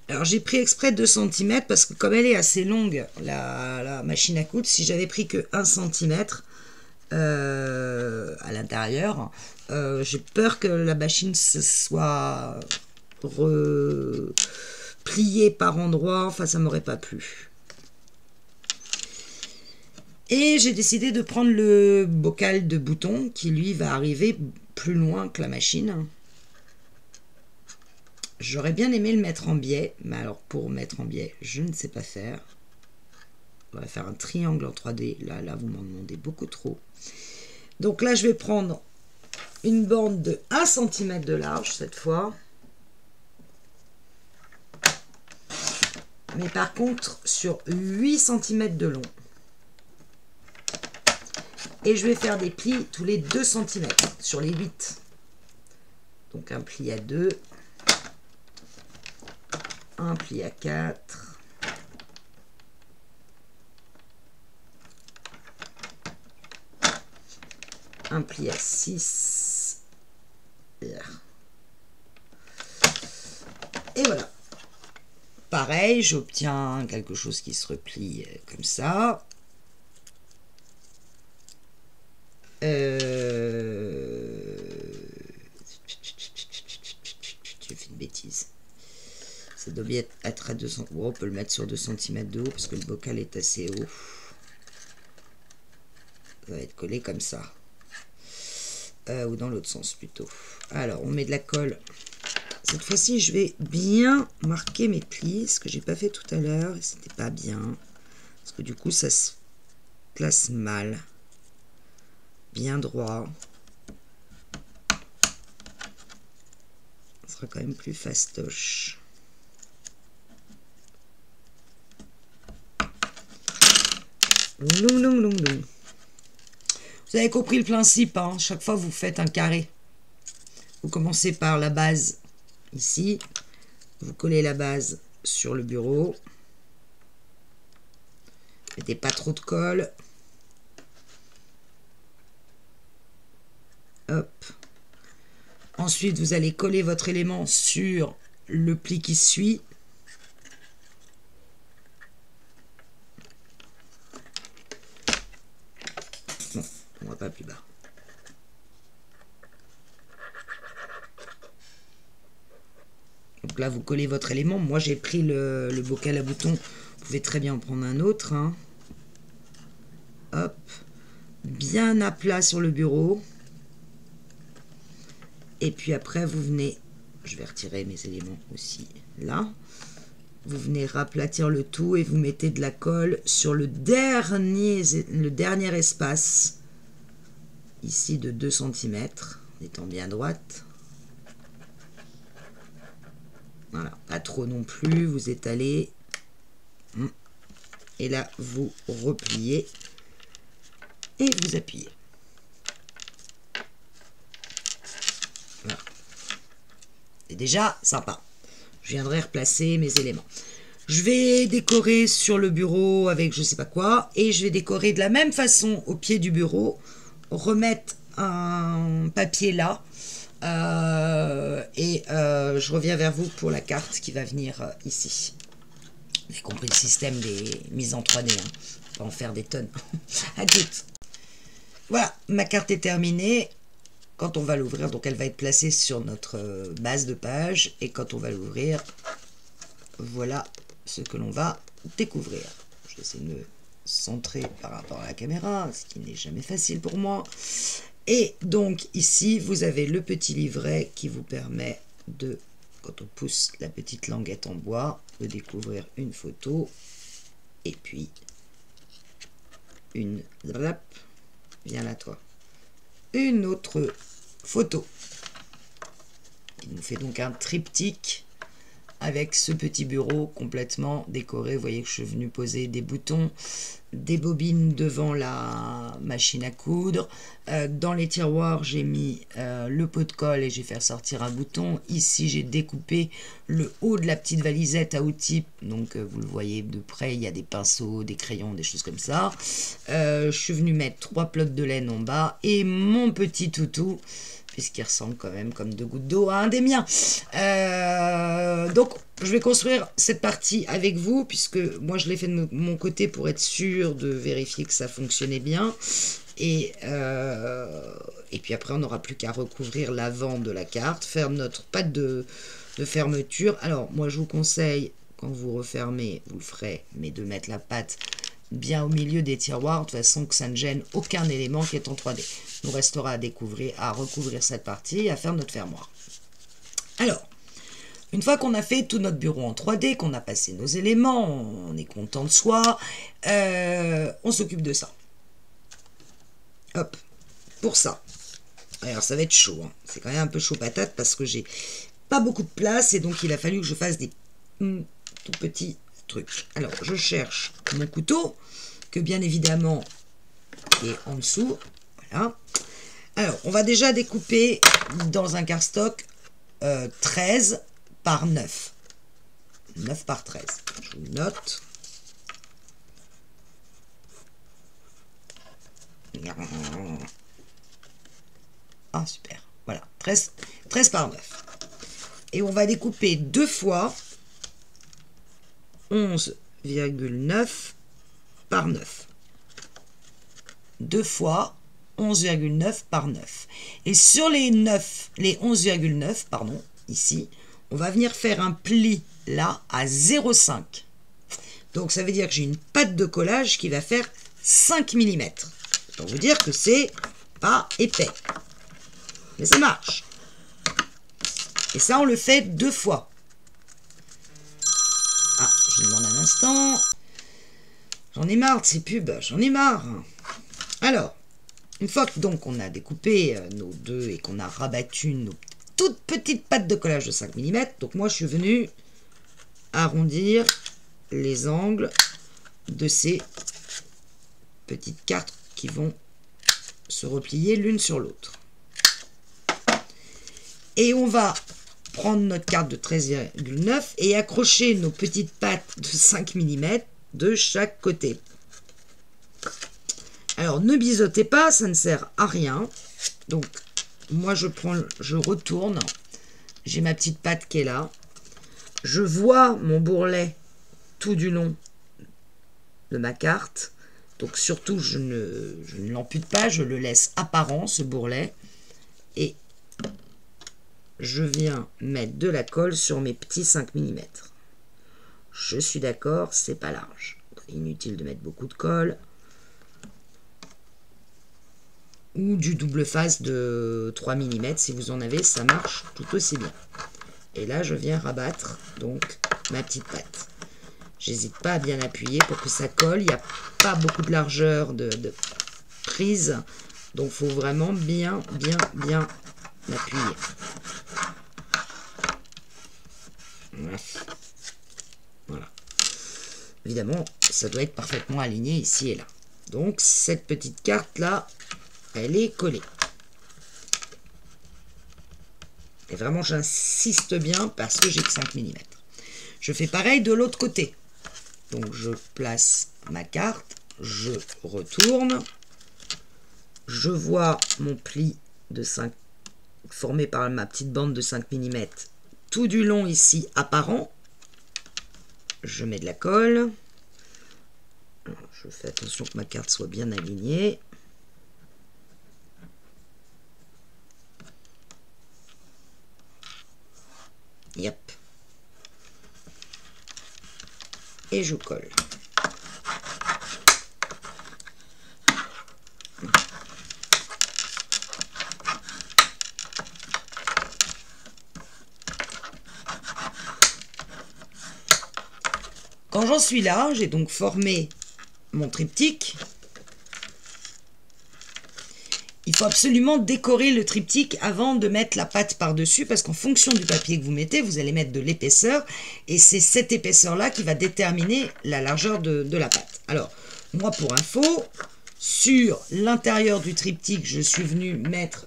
Alors j'ai pris exprès 2 cm parce que comme elle est assez longue, la machine à coudre, si j'avais pris que 1 cm à l'intérieur, j'ai peur que la machine se soit repliée par endroits, enfin ça m'aurait pas plu. Et j'ai décidé de prendre le bocal de boutons qui lui va arriver plus loin que la machine. J'aurais bien aimé le mettre en biais, mais alors pour mettre en biais, je ne sais pas faire. On va faire un triangle en 3D. Là, vous m'en demandez beaucoup trop. Donc là, je vais prendre une bande de 1 cm de large cette fois. Mais par contre, sur 8 cm de long. Et je vais faire des plis tous les 2 cm sur les 8. Donc un pli à 2. Un pli à 4. Un pli à 6. Et voilà. Pareil, j'obtiens quelque chose qui se replie comme ça. J'ai fait une bêtise. Ça doit bien être à 200. Oh, on peut le mettre sur 2 cm de haut parce que le bocal est assez haut. Ça va être collé comme ça. Ou dans l'autre sens plutôt. Alors, on met de la colle. Cette fois-ci, je vais bien marquer mes plis, ce que j'ai pas fait tout à l'heure. Et c'était pas bien. Parce que du coup, ça se place mal. Bien droit. Ça sera quand même plus fastoche. Vous avez compris le principe, hein? Chaque fois vous faites un carré. Vous commencez par la base ici. Vous collez la base sur le bureau. Mettez pas trop de colle. Hop. Ensuite, vous allez coller votre élément sur le pli qui suit. Bon, on va pas plus bas. Donc là, vous collez votre élément. Moi, j'ai pris le bocal à boutons. Vous pouvez très bien en prendre un autre. Hein. Hop. Bien à plat sur le bureau. Et puis après, vous venez... Je vais retirer mes éléments aussi là. Vous venez raplatir le tout et vous mettez de la colle sur le dernier espace. Ici de 2 cm. En étant bien droite. Voilà, pas trop non plus, vous étalez. Et là, vous repliez. Et vous appuyez. Voilà. C'est déjà sympa. Je viendrai replacer mes éléments. Je vais décorer sur le bureau avec je sais pas quoi. Et je vais décorer de la même façon au pied du bureau. Remettre un papier là. Je reviens vers vous pour la carte qui va venir ici. Vous avez compris le système des mises en 3D. Hein. On va en faire des tonnes. À toutes. Voilà, ma carte est terminée. quand on va l'ouvrir, donc elle va être placée sur notre base de page, et quand on va l'ouvrir, voilà ce que l'on va découvrir. Je vais essayer de me centrer par rapport à la caméra, ce qui n'est jamais facile pour moi. Et donc ici, vous avez le petit livret qui vous permet de, quand on pousse la petite languette en bois, de découvrir une photo, et puis une, viens là toi, une autre photo. Il nous fait donc un triptyque avec ce petit bureau complètement décoré. Vous voyez que je suis venu poser des boutons, des bobines devant la machine à coudre. Dans les tiroirs, j'ai mis le pot de colle et j'ai fait ressortir un bouton. Ici, j'ai découpé le haut de la petite valisette à outils. Donc, vous le voyez de près, il y a des pinceaux, des crayons, des choses comme ça. Je suis venu mettre 3 pelotes de laine en bas et mon petit toutou, puisqu'il ressemble quand même comme 2 gouttes d'eau à un des miens. Donc, je vais construire cette partie avec vous, puisque moi, je l'ai fait de mon côté pour être sûr de vérifier que ça fonctionnait bien. Et puis après, on n'aura plus qu'à recouvrir l'avant de la carte, faire notre patte de fermeture. Alors, moi, je vous conseille, quand vous refermez, vous le ferez, mais de mettre la patte bien au milieu des tiroirs, de façon que ça ne gêne aucun élément qui est en 3D. Il nous restera à découvrir, à recouvrir cette partie et à faire notre fermoir. Alors, une fois qu'on a fait tout notre bureau en 3D, qu'on a passé nos éléments, on est content de soi, on s'occupe de ça. Hop, pour ça. Alors, ça va être chaud, hein. C'est quand même un peu chaud patate parce que j'ai pas beaucoup de place et donc il a fallu que je fasse des tout petits trucs. Alors, je cherche mon couteau, que bien évidemment est en dessous. Voilà. Alors, on va déjà découper dans un cardstock 13 par 9. 9 par 13. Je vous note. Ah, super. Voilà. 13 par 9. Et on va découper 2 fois 11,9 par 9. 2 fois 11,9 par 9. Et sur les 11,9, pardon, ici, on va venir faire un pli là à 0,5. Donc ça veut dire que j'ai une patte de collage qui va faire 5 mm. Pour vous dire que c'est pas épais. Mais ça marche. Et ça, on le fait 2 fois. Ah, je me demande un instant. J'en ai marre de ces pubs, j'en ai marre. Alors, une fois que donc on a découpé nos deux et qu'on a rabattu nos toutes petites pattes de collage de 5 mm, donc moi je suis venu arrondir les angles de ces petites cartes qui vont se replier l'une sur l'autre. Et on va prendre notre carte de 13,9 et accrocher nos petites pattes de 5 mm de chaque côté. Alors, ne biseautez pas, ça ne sert à rien. Donc, moi, je retourne. J'ai ma petite patte qui est là. Je vois mon bourrelet tout du long de ma carte. Donc, surtout, je ne l'ampute pas. Je le laisse apparent, ce bourrelet. Et je viens mettre de la colle sur mes petits 5 mm. Je suis d'accord, c'est pas large. Inutile de mettre beaucoup de colle. Ou du double face de 3 mm, si vous en avez, ça marche tout aussi bien. Et là, je viens rabattre donc ma petite patte. J'hésite pas à bien appuyer pour que ça colle. Il n'y a pas beaucoup de largeur de prise, donc il faut vraiment bien appuyer. Voilà. Évidemment, ça doit être parfaitement aligné ici et là. Donc, cette petite carte-là, elle est collée. Et vraiment, j'insiste bien parce que j'ai que 5 mm. Je fais pareil de l'autre côté. Donc, je place ma carte, je retourne. Je vois mon pli de 5 formé par ma petite bande de 5 mm tout du long ici apparent. Je mets de la colle. Alors, je fais attention que ma carte soit bien alignée. Yep. Et je colle. Quand j'en suis là, j'ai donc formé mon triptyque. Il faut absolument décorer le triptyque avant de mettre la pâte par-dessus, parce qu'en fonction du papier que vous mettez, vous allez mettre de l'épaisseur, et c'est cette épaisseur-là qui va déterminer la largeur de la pâte. Alors, moi, pour info, sur l'intérieur du triptyque, je suis venue mettre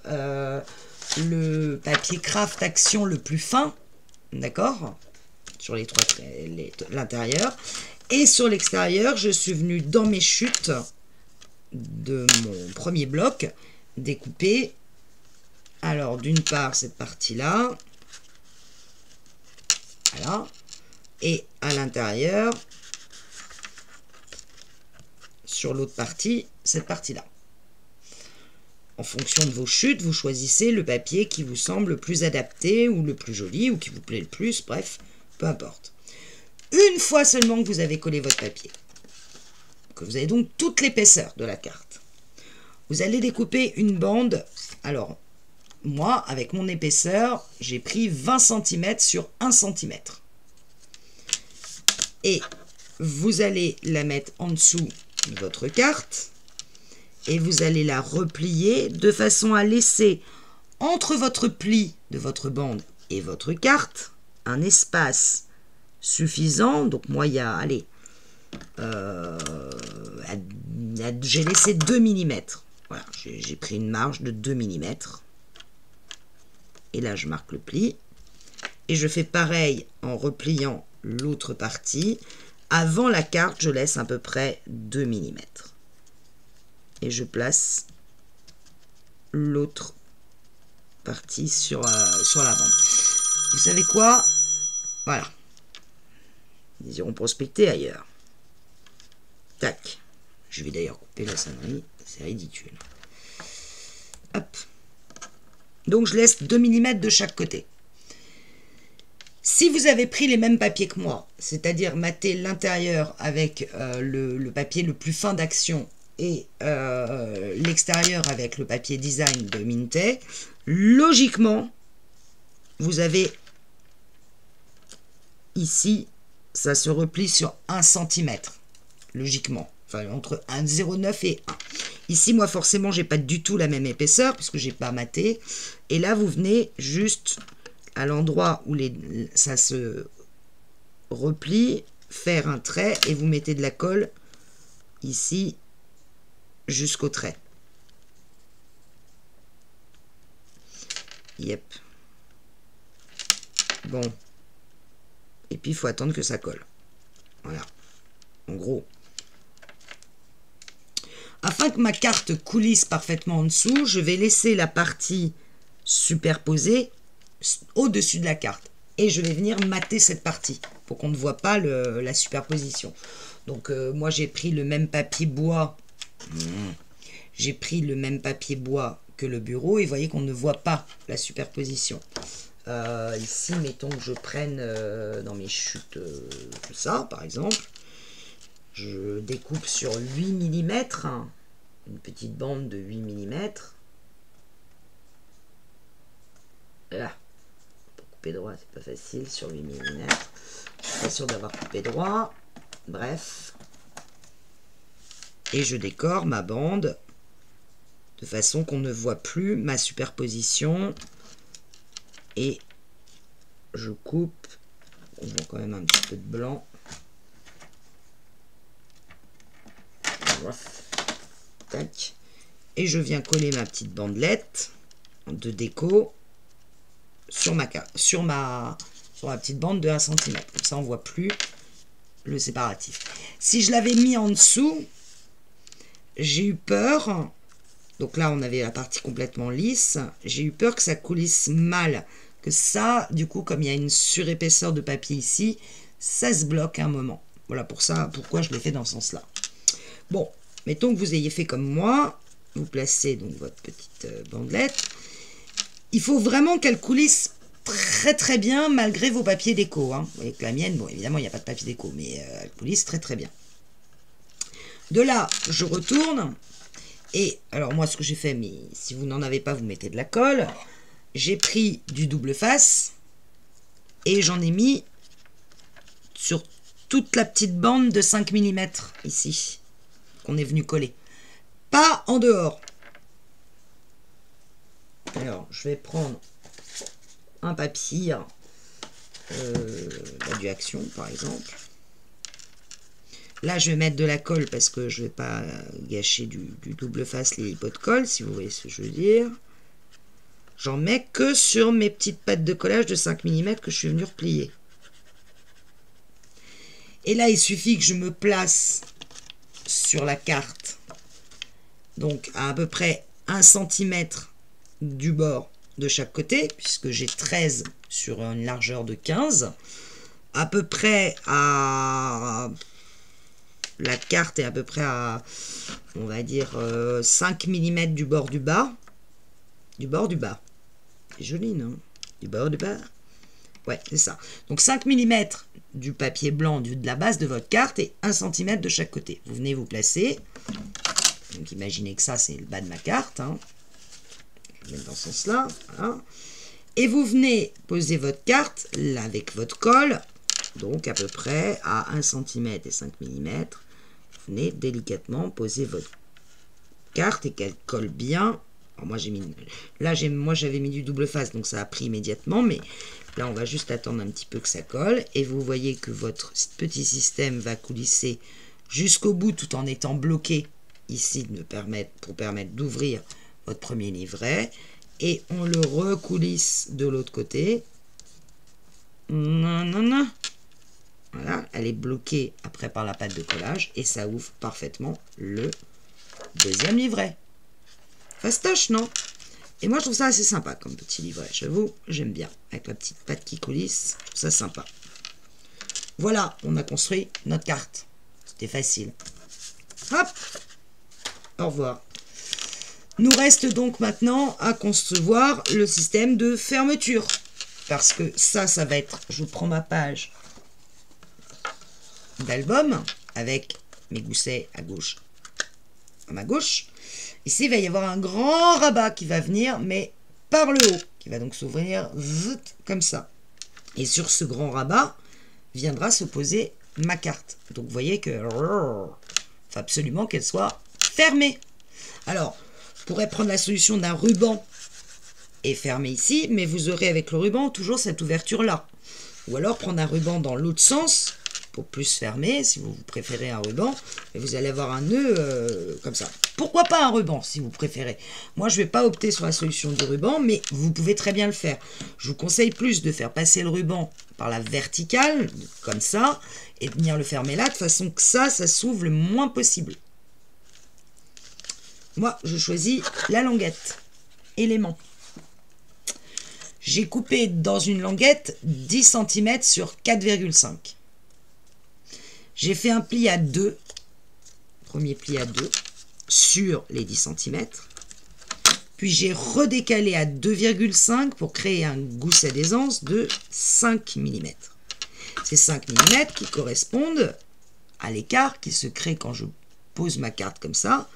le papier Craft Action le plus fin, d'accord, sur l'intérieur, et sur l'extérieur, je suis venue dans mes chutes de mon premier bloc, découper, alors d'une part cette partie-là, voilà, et à l'intérieur, sur l'autre partie, cette partie-là. En fonction de vos chutes, vous choisissez le papier qui vous semble le plus adapté, ou le plus joli, ou qui vous plaît le plus, bref, peu importe. Une fois seulement que vous avez collé votre papier, que vous avez donc toute l'épaisseur de la carte, vous allez découper une bande. Alors, moi, avec mon épaisseur, j'ai pris 20 cm sur 1 cm. Et vous allez la mettre en dessous de votre carte. Et vous allez la replier de façon à laisser entre votre pli de votre bande et votre carte un espace suffisant. Donc moi, il y a, allez, j'ai laissé 2 mm. Voilà, j'ai pris une marge de 2 mm. Et là, je marque le pli. Et je fais pareil en repliant l'autre partie. Avant la carte, je laisse à peu près 2 mm. Et je place l'autre partie sur la bande. Vous savez quoi? Voilà. Ils iront prospecter ailleurs. Tac. Je vais d'ailleurs couper la sonnerie. C'est ridicule. Hop. Donc je laisse 2 mm de chaque côté. Si vous avez pris les mêmes papiers que moi, c'est-à-dire mater l'intérieur avec le papier le plus fin d'Action et l'extérieur avec le papier design de Mintay, logiquement, vous avez ici, ça se replie sur 1 cm, logiquement, enfin entre 1,09 et 1. Ici, moi, forcément, j'ai pas du tout la même épaisseur, puisque j'ai pas maté. Et là, vous venez juste à l'endroit où ça se replie, faire un trait, et vous mettez de la colle ici, jusqu'au trait. Yep. Bon. Et puis, il faut attendre que ça colle. Voilà. En gros. Afin que ma carte coulisse parfaitement en dessous, je vais laisser la partie superposée au-dessus de la carte. Et je vais venir mater cette partie pour qu'on ne voit pas la superposition. Donc, moi, j'ai pris le même papier bois. J'ai pris le même papier bois que le bureau. Et vous voyez qu'on ne voit pas la superposition. Ici, mettons que je prenne dans mes chutes ça, par exemple. Je découpe sur 8 mm, une petite bande de 8 mm. Là, pour couper droit, c'est pas facile sur 8 mm. Je suis pas sûr d'avoir coupé droit. Bref. Et je décore ma bande de façon qu'on ne voit plus ma superposition. Et je coupe. On voit quand même un petit peu de blanc. Tac. Et je viens coller ma petite bandelette de déco sur ma petite bande de 1 cm. Comme ça, on ne voit plus le séparatif. Si je l'avais mis en dessous, j'ai eu peur. Donc là, on avait la partie complètement lisse. J'ai eu peur que ça coulisse mal. Que ça, du coup, comme il y a une surépaisseur de papier ici, ça se bloque à un moment. Voilà pour ça, pourquoi je l'ai fait dans ce sens-là. Bon, mettons que vous ayez fait comme moi, vous placez donc votre petite bandelette. Il faut vraiment qu'elle coulisse très très bien malgré vos papiers déco. Hein. Avec la mienne, bon évidemment il n'y a pas de papier déco, mais elle coulisse très très bien. De là, je retourne. Et alors moi ce que j'ai fait, mais si vous n'en avez pas, vous mettez de la colle. J'ai pris du double face et j'en ai mis sur toute la petite bande de 5 mm ici, qu'on est venu coller. Pas en dehors. Alors, je vais prendre un papier, du Action par exemple. Là, je vais mettre de la colle parce que je ne vais pas gâcher du double face les pots de colle, si vous voyez ce que je veux dire. J'en mets que sur mes petites pattes de collage de 5 mm que je suis venu replier. Et là, il suffit que je me place sur la carte, donc à peu près 1 cm du bord de chaque côté, puisque j'ai 13 sur une largeur de 15. À peu près à... La carte est à peu près à, on va dire, 5 mm du bord du bas. Du bord du bas. C'est joli, non? Du bord du bas. Ouais, c'est ça. Donc 5 mm du papier blanc de la base de votre carte et 1 cm de chaque côté. Vous venez vous placer. Donc imaginez que ça, c'est le bas de ma carte. Hein. Je vais mettre dans ce sens-là. Voilà. Et vous venez poser votre carte là avec votre colle. Donc à peu près à 1 cm et 5 mm. Vous venez délicatement poser votre carte et qu'elle colle bien. Alors moi j'ai mis, là moi j'avais mis du double face, donc ça a pris immédiatement, mais là on va juste attendre un petit peu que ça colle et vous voyez que votre petit système va coulisser jusqu'au bout tout en étant bloqué ici pour permettre d'ouvrir votre premier livret, et on le recoulisse de l'autre côté. Non, non, non. Voilà, elle est bloquée après par la pâte de collage et ça ouvre parfaitement le deuxième livret. Fastoche, non? Et moi, je trouve ça assez sympa comme petit livret. J'avoue, j'aime bien. Avec la petite pâte qui coulisse, je trouve ça sympa. Voilà, on a construit notre carte. C'était facile. Hop! Au revoir. Nous reste donc maintenant à concevoir le système de fermeture. Parce que ça va être... Je prends ma page d'album avec mes goussets à gauche, à ma gauche. Ici, il va y avoir un grand rabat qui va venir, mais par le haut, qui va donc s'ouvrir comme ça. Et sur ce grand rabat viendra se poser ma carte. Donc, vous voyez que il faut absolument qu'elle soit fermée. Alors, je pourrais prendre la solution d'un ruban et fermer ici, mais vous aurez avec le ruban toujours cette ouverture-là. Ou alors prendre un ruban dans l'autre sens, pour plus fermer, si vous préférez un ruban, et vous allez avoir un nœud comme ça. Pourquoi pas un ruban, si vous préférez? Moi, je ne vais pas opter sur la solution du ruban, mais vous pouvez très bien le faire. Je vous conseille plus de faire passer le ruban par la verticale, comme ça, et de venir le fermer là, de façon que ça s'ouvre le moins possible. Moi, je choisis la languette, élément. J'ai coupé dans une languette 10 cm sur 4,5. J'ai fait un pli à 2, premier pli à 2, sur les 10 cm. Puis j'ai redécalé à 2,5 pour créer un gousset d'aisance de 5 mm. Ces 5 mm qui correspondent à l'écart qui se crée quand je pose ma carte comme ça.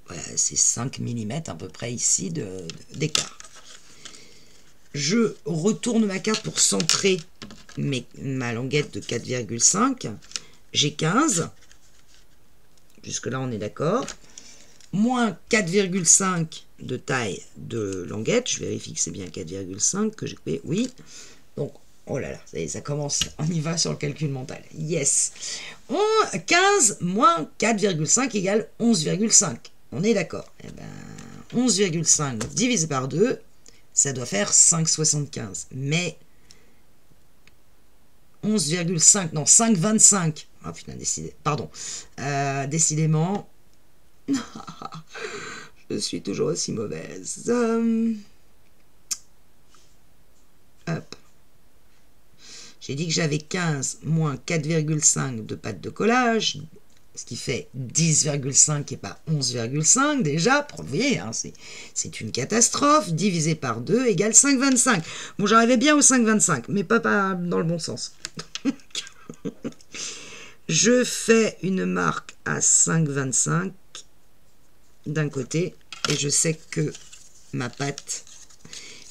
Voilà, c'est 5 mm à peu près ici d'écart. Je retourne ma carte pour centrer ma languette de 4,5. J'ai 15. Jusque là, on est d'accord. Moins 4,5 de taille de languette. Je vérifie que c'est bien 4,5 que j'ai coupé. Oui. Donc, oh là là, ça y est, ça commence. On y va sur le calcul mental. Yes. 15 moins 4,5 égale 11,5. On est d'accord. Eh ben, 11,5 divisé par 2, ça doit faire 5,75. Mais 11,5, non, 5,25. Ah putain, décidément, je suis toujours aussi mauvaise. Hop. J'ai dit que j'avais 15 moins 4,5 de pâte de collage. ce qui fait 10,5 et pas 11,5 déjà. Vous voyez, hein, c'est une catastrophe. Divisé par 2 égale 5,25. Bon, j'arrivais bien au 5,25, mais pas dans le bon sens. Je fais une marque à 5,25 d'un côté et je sais que ma pâte,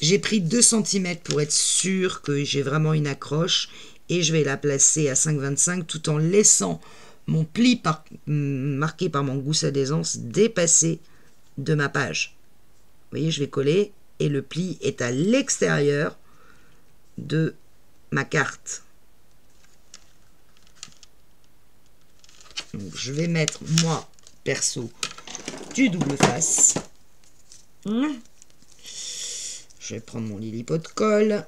j'ai pris 2 cm pour être sûr que j'ai vraiment une accroche et je vais la placer à 5,25 tout en laissant mon pli marqué par mon gousset d'aisance dépasser de ma page. Vous voyez, je vais coller et le pli est à l'extérieur de ma carte. Donc, je vais mettre, moi, perso, du double face. Je vais prendre mon Lilliput de colle.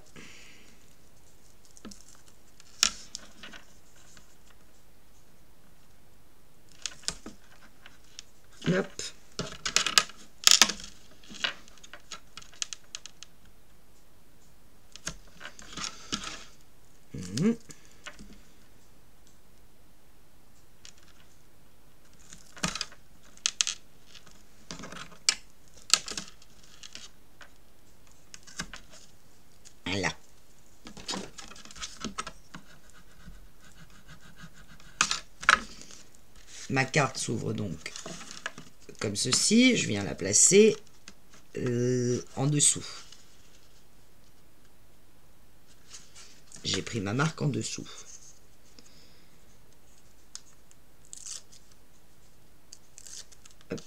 Hop. Voilà. Ma carte s'ouvre donc comme ceci. Je viens la placer en dessous. J'ai pris ma marque en dessous. Hop.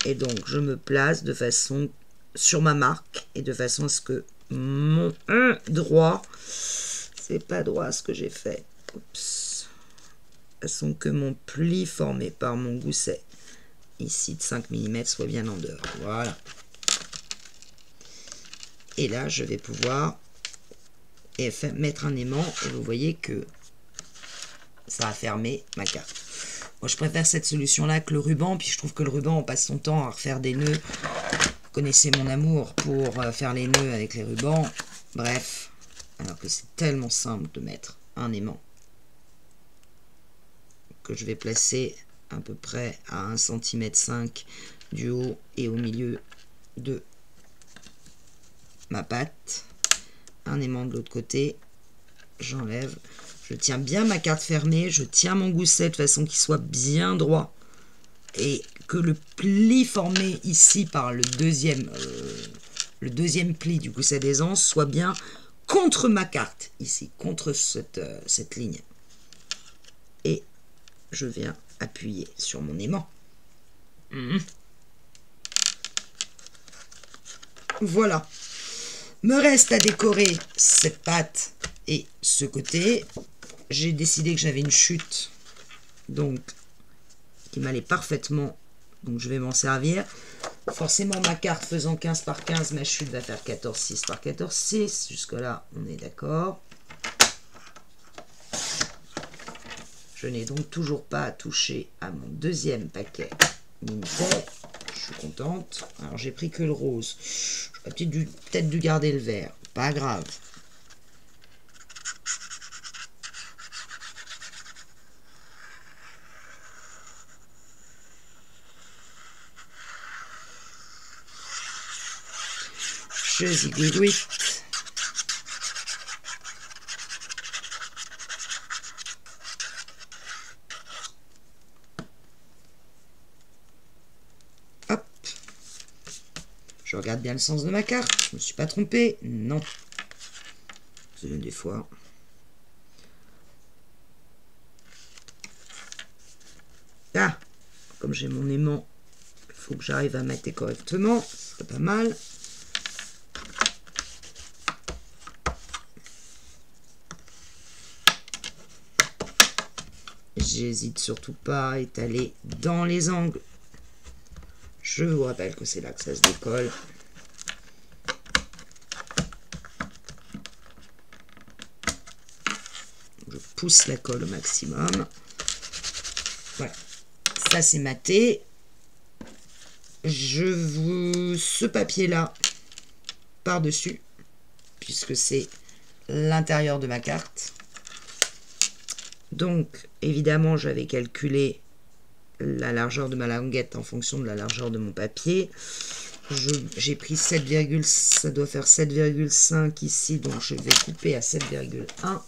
Et donc je me place de façon sur ma marque et de façon à ce que mon droit, c'est pas droit ce que j'ai fait. Oups. De façon que mon pli formé par mon gousset ici de 5 mm soit bien en dehors. Voilà. Et là, je vais pouvoir mettre un aimant et vous voyez que ça a fermé ma carte. Moi, je préfère cette solution-là que le ruban, puis je trouve que le ruban, on passe son temps à refaire des nœuds. Vous connaissez mon amour pour faire les nœuds avec les rubans. Bref, alors que c'est tellement simple de mettre un aimant que je vais placer à peu près à 1,5 cm du haut et au milieu de ma pâte. Un aimant de l'autre côté, j'enlève, je tiens bien ma carte fermée, je tiens mon gousset de façon qu'il soit bien droit et que le pli formé ici par le deuxième pli du gousset d'aisance soit bien contre ma carte, ici, contre cette ligne. Et je viens appuyer sur mon aimant. Voilà. Me reste à décorer cette pâte et ce côté. J'ai décidé que j'avais une chute, donc qui m'allait parfaitement, donc je vais m'en servir. Forcément, ma carte faisant 15 par 15, ma chute va faire 14,6 par 14,6. Jusque là, on est d'accord. Je n'ai donc toujours pas touché à mon deuxième paquet Minitel. Je suis contente. Alors, j'ai pris que le rose. J'aurais peut-être dû garder le vert. Pas grave. Je zigouille. Hop. Je regarde bien le sens de ma carte. Je ne me suis pas trompé. Non. C'est des fois. Ah. Comme j'ai mon aimant, il faut que j'arrive à mater correctement. C'est pas mal. J'hésite surtout pas à étaler dans les angles. Je vous rappelle que c'est là que ça se décolle. Je pousse la colle au maximum. Voilà. Ça c'est maté. Ce papier-là par-dessus, puisque c'est l'intérieur de ma carte. Donc, évidemment, j'avais calculé la largeur de ma languette en fonction de la largeur de mon papier. J'ai pris 7, ça doit faire 7,5 ici, donc je vais couper à 7,1.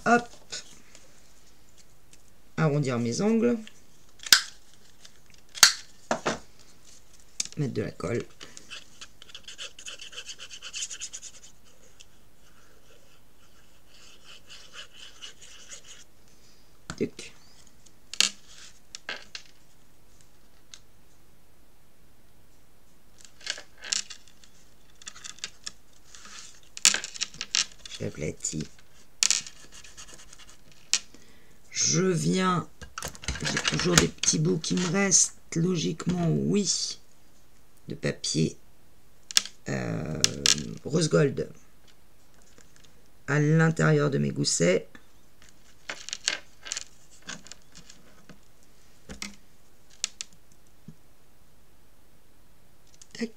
Hop, arrondir mes angles, mettre de la colle. Tuc. J'aplatis. Je viens, j'ai toujours des petits bouts qui me restent, logiquement oui, de papier rose gold à l'intérieur de mes goussets. Tac.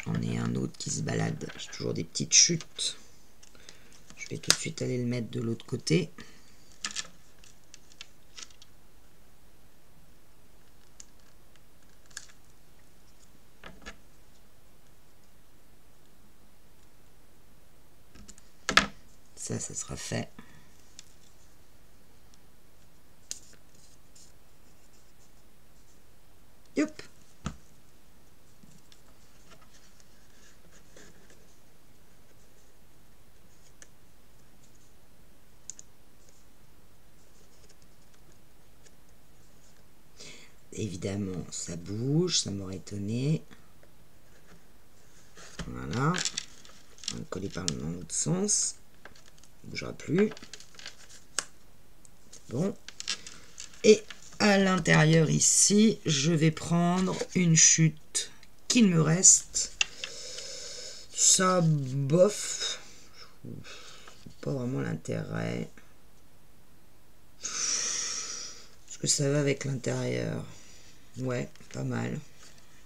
J'en ai un autre qui se balade. J'ai toujours des petites chutes. Je vais tout de suite aller le mettre de l'autre côté. Ça sera fait. Yop. Évidemment, ça bouge, ça m'aurait étonné. Voilà. On va le coller par l'autre sens. Il ne bougera plus. Bon. Et à l'intérieur ici, je vais prendre une chute qu'il me reste. Ça, bof. Pas vraiment l'intérêt. Est-ce que ça va avec l'intérieur? Ouais, pas mal.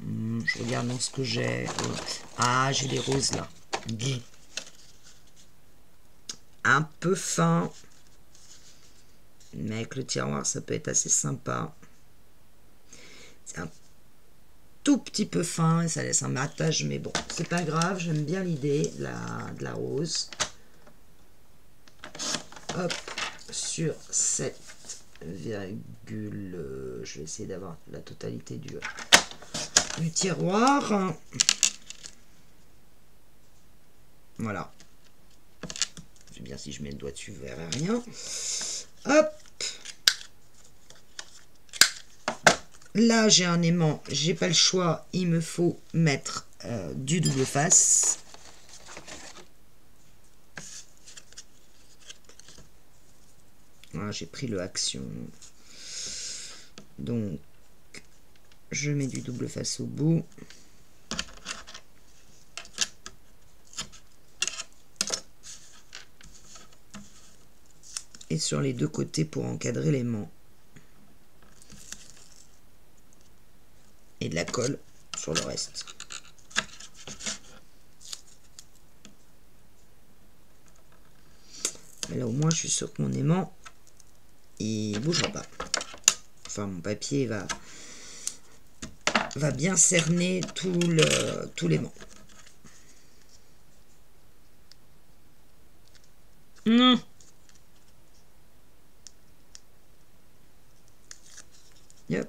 Je regarde dans ce que j'ai. Ah, j'ai les roses là. Un peu fin. Mais avec le tiroir, ça peut être assez sympa. C'est un tout petit peu fin et ça laisse un matage, mais bon, c'est pas grave. J'aime bien l'idée de la rose. Hop, sur 7, je vais essayer d'avoir la totalité du tiroir. Voilà. Je vais bien, si je mets le doigt dessus, vous verrez rien. Hop. Là, j'ai un aimant, j'ai pas le choix, il me faut mettre du double face. Voilà, j'ai pris le Action. Donc, je mets du double face au bout. Et sur les deux côtés pour encadrer l'aimant. Et de la colle sur le reste. Mais là, au moins, je suis sûr que mon aimant, il ne bougera pas. Enfin, mon papier va bien cerner tout l'aimant. Yep.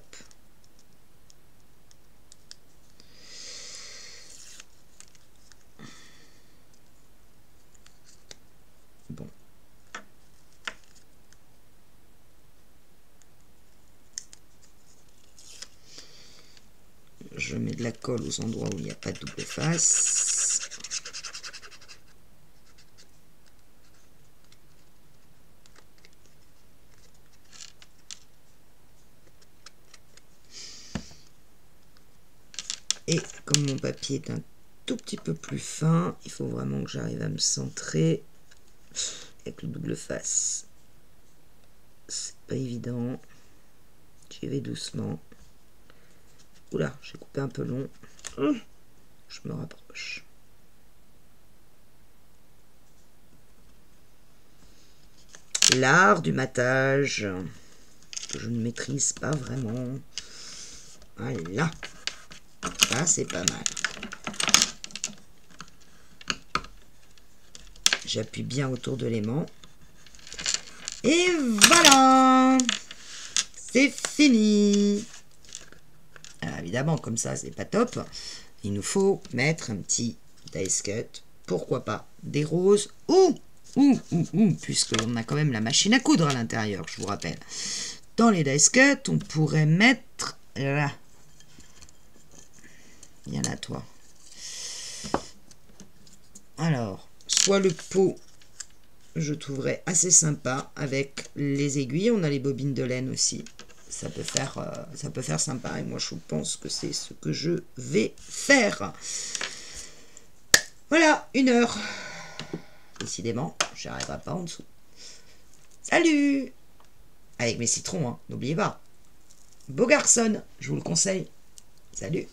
Bon. Je mets de la colle aux endroits où il n'y a pas de double face. Et comme mon papier est un tout petit peu plus fin, il faut vraiment que j'arrive à me centrer. avec le double face. C'est pas évident. J'y vais doucement. Oula, j'ai coupé un peu long. Je me rapproche. L'art du matage, que je ne maîtrise pas vraiment. Voilà. Ça, c'est pas mal. J'appuie bien autour de l'aimant. Et voilà! C'est fini! Alors évidemment, comme ça, c'est pas top. Il nous faut mettre un petit dice cut. Pourquoi pas des roses ou puisqu'on a quand même la machine à coudre à l'intérieur, je vous rappelle. Dans les dice cut, on pourrait mettre... Là. Viens là, toi. Alors, soit le pot, je trouverais assez sympa avec les aiguilles. On a les bobines de laine aussi. Ça peut faire sympa. Et moi, je pense que c'est ce que je vais faire. Voilà, 1 heure. Décidément, j'y arriverai pas en dessous. Salut! Avec mes citrons, hein, n'oubliez pas. Beau garçon, je vous le conseille. Salut!